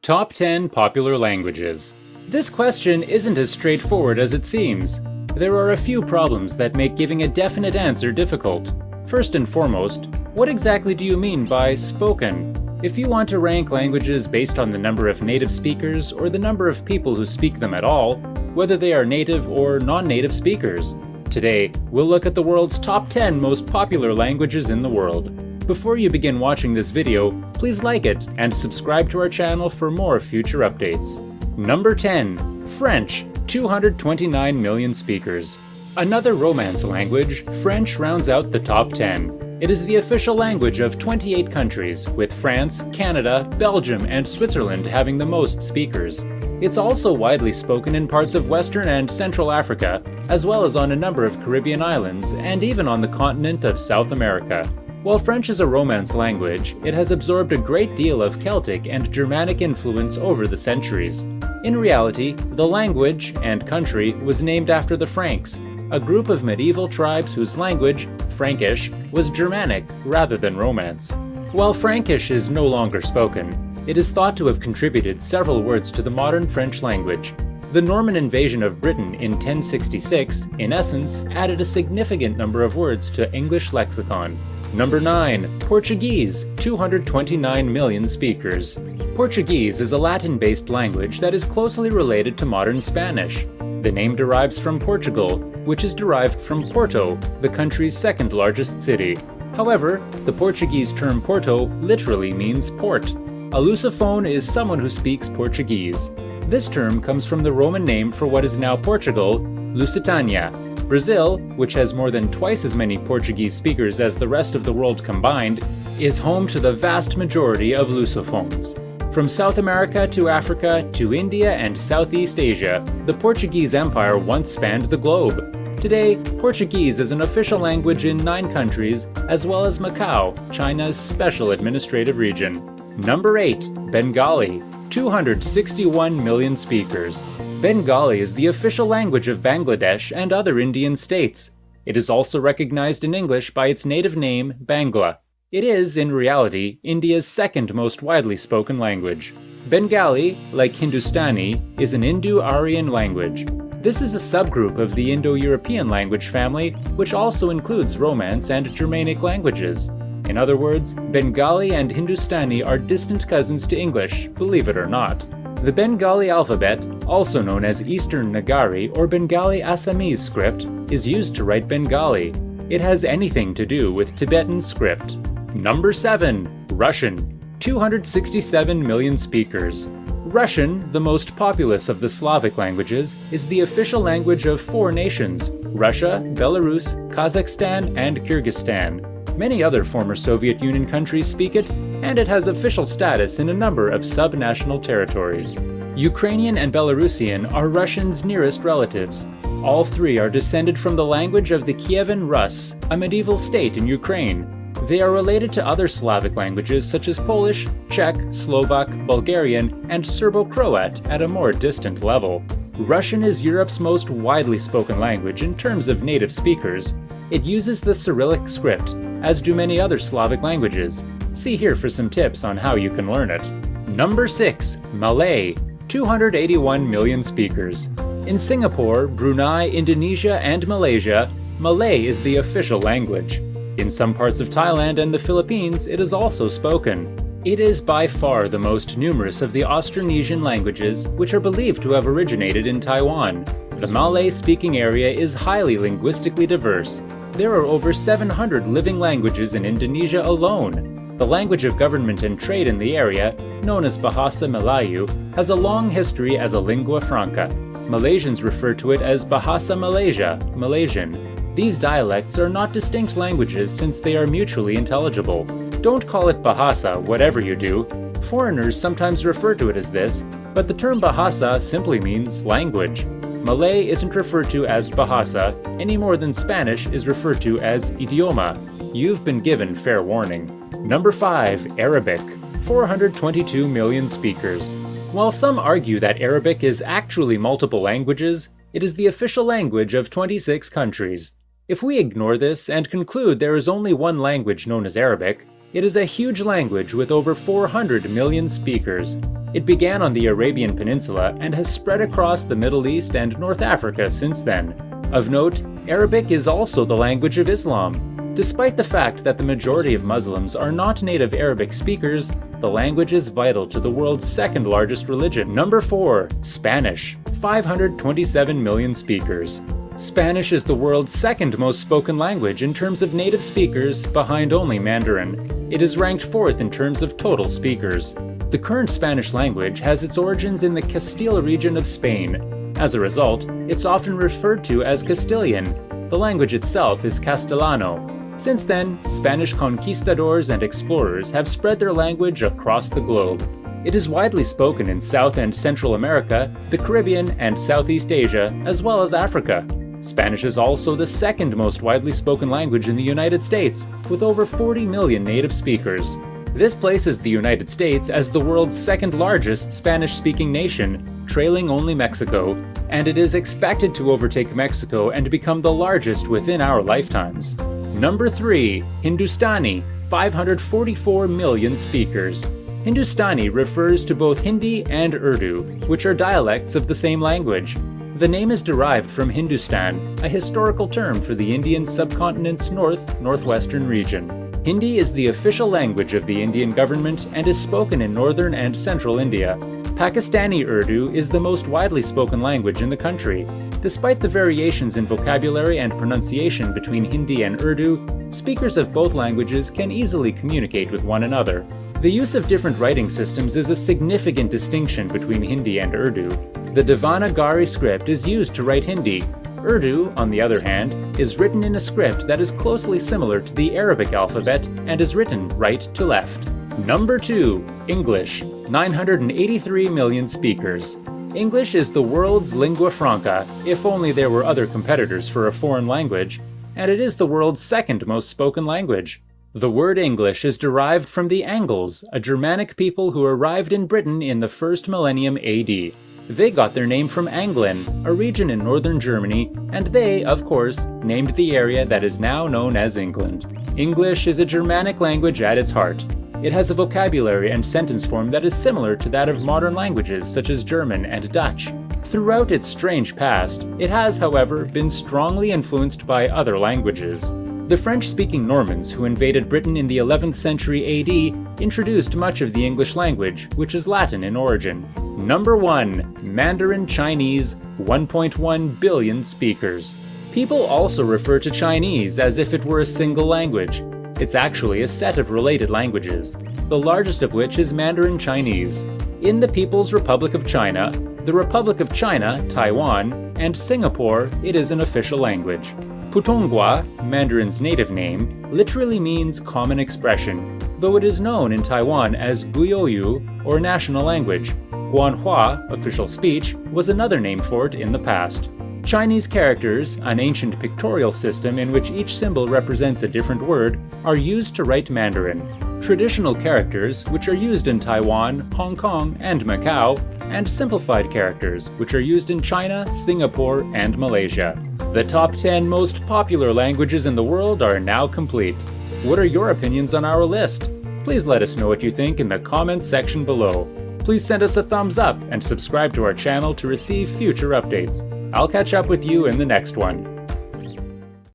Top 10 popular languages. This question isn't as straightforward as it seems. There are a few problems that make giving a definite answer difficult. First and foremost, what exactly do you mean by spoken? If you want to rank languages based on the number of native speakers or the number of people who speak them at all, whether they are native or non-native speakers. Today, we'll look at the world's top 10 most popular languages in the world. Before you begin watching this video, please like it and subscribe to our channel for more future updates. Number 10. French, 229 million speakers. Another Romance language, French rounds out the top 10. It is the official language of 28 countries, with France, Canada, Belgium, and Switzerland having the most speakers. It's also widely spoken in parts of Western and Central Africa, as well as on a number of Caribbean islands, and even on the continent of South America. While French is a Romance language, it has absorbed a great deal of Celtic and Germanic influence over the centuries. In reality, the language and country was named after the Franks, a group of medieval tribes whose language, Frankish, was Germanic rather than Romance. While Frankish is no longer spoken, it is thought to have contributed several words to the modern French language. The Norman invasion of Britain in 1066, in essence, added a significant number of words to English lexicon. Number 9. Portuguese, 229 million speakers. Portuguese is a Latin-based language that is closely related to modern Spanish. The name derives from Portugal, which is derived from Porto, the country's second largest city. However, the Portuguese term Porto literally means port. A Lusophone is someone who speaks Portuguese. This term comes from the Roman name for what is now Portugal, Lusitania. Brazil, which has more than twice as many Portuguese speakers as the rest of the world combined, is home to the vast majority of Lusophones. From South America to Africa to India and Southeast Asia, the Portuguese Empire once spanned the globe. Today, Portuguese is an official language in 9 countries, as well as Macau, China's special administrative region. Number 8. Bengali, 261 million speakers. Bengali is the official language of Bangladesh and other Indian states. It is also recognized in English by its native name, Bangla. It is, in reality, India's second most widely spoken language. Bengali, like Hindustani, is an Indo-Aryan language. This is a subgroup of the Indo-European language family, which also includes Romance and Germanic languages. In other words, Bengali and Hindustani are distant cousins to English, believe it or not. The Bengali alphabet, also known as Eastern Nagari or Bengali Assamese script, is used to write Bengali. It has anything to do with Tibetan script. Number 7. Russian, 267 million speakers. Russian, the most populous of the Slavic languages, is the official language of 4 nations: Russia, Belarus, Kazakhstan, and Kyrgyzstan. Many other former Soviet Union countries speak it, and it has official status in a number of sub-national territories. Ukrainian and Belarusian are Russians' nearest relatives. All 3 are descended from the language of the Kievan Rus, a medieval state in Ukraine. They are related to other Slavic languages such as Polish, Czech, Slovak, Bulgarian, and Serbo-Croat at a more distant level. Russian is Europe's most widely spoken language in terms of native speakers. It uses the Cyrillic script, as do many other Slavic languages. See here for some tips on how you can learn it. Number 6. Malay, 281 million speakers. In Singapore, Brunei, Indonesia, and Malaysia, Malay is the official language. In some parts of Thailand and the Philippines, it is also spoken. It is by far the most numerous of the Austronesian languages, which are believed to have originated in Taiwan. The Malay-speaking area is highly linguistically diverse. There are over 700 living languages in Indonesia alone. The language of government and trade in the area, known as Bahasa Melayu, has a long history as a lingua franca. Malaysians refer to it as Bahasa Malaysia, Malaysian. These dialects are not distinct languages since they are mutually intelligible. Don't call it Bahasa, whatever you do. Foreigners sometimes refer to it as this, but the term Bahasa simply means language. Malay isn't referred to as Bahasa any more than Spanish is referred to as idioma. You've been given fair warning. Number 5. Arabic, 422 million speakers. While some argue that Arabic is actually multiple languages, it is the official language of 26 countries. If we ignore this and conclude there is only one language known as Arabic, It is a huge language with over 400 million speakers. It began on the Arabian Peninsula and has spread across the Middle East and North Africa since then. Of note, Arabic is also the language of Islam. Despite the fact that the majority of Muslims are not native Arabic speakers, the language is vital to the world's second largest religion. Number 4. Spanish. 527 million speakers. Spanish is the world's second most spoken language in terms of native speakers, behind only Mandarin. It is ranked 4th in terms of total speakers. The current Spanish language has its origins in the Castile region of Spain. As a result, it's often referred to as Castilian. The language itself is Castellano. Since then, Spanish conquistadors and explorers have spread their language across the globe. It is widely spoken in South and Central America, the Caribbean, and Southeast Asia, as well as Africa. Spanish is also the second most widely spoken language in the United States, with over 40 million native speakers. This places the United States as the world's second largest Spanish-speaking nation, trailing only Mexico, and it is expected to overtake Mexico and become the largest within our lifetimes. Number 3. Hindustani. 544 million speakers. Hindustani refers to both Hindi and Urdu, which are dialects of the same language. The name is derived from Hindustan, a historical term for the Indian subcontinent's northwestern region. Hindi is the official language of the Indian government and is spoken in northern and central India. Pakistani Urdu is the most widely spoken language in the country. Despite the variations in vocabulary and pronunciation between Hindi and Urdu, speakers of both languages can easily communicate with one another. The use of different writing systems is a significant distinction between Hindi and Urdu. The Devanagari script is used to write Hindi. Urdu, on the other hand, is written in a script that is closely similar to the Arabic alphabet and is written right to left. Number 2. English. 983 million speakers. English is the world's lingua franca, if only there were other competitors for a foreign language, and it is the world's second most spoken language. The word English is derived from the Angles, a Germanic people who arrived in Britain in the first millennium AD. They got their name from Anglin, a region in northern Germany, and they, of course, named the area that is now known as England. English is a Germanic language at its heart. It has a vocabulary and sentence form that is similar to that of modern languages such as German and Dutch. Throughout its strange past, it has, however, been strongly influenced by other languages. The French-speaking Normans who invaded Britain in the 11th century AD introduced much of the English language, which is Latin in origin. Number 1. Mandarin Chinese. 1.1 billion speakers. People also refer to Chinese as if it were a single language. It's actually a set of related languages, the largest of which is Mandarin Chinese. In the People's Republic of China, the Republic of China, Taiwan, and Singapore, it is an official language. Putonghua, Mandarin's native name, literally means common expression, though it is known in Taiwan as Guiyou, or national language. Guanhua, official speech, was another name for it in the past. Chinese characters, an ancient pictorial system in which each symbol represents a different word, are used to write Mandarin. Traditional characters, which are used in Taiwan, Hong Kong, and Macau, and simplified characters, which are used in China, Singapore, and Malaysia. The top 10 most popular languages in the world are now complete. What are your opinions on our list? Please let us know what you think in the comments section below. Please send us a thumbs up and subscribe to our channel to receive future updates. I'll catch up with you in the next one.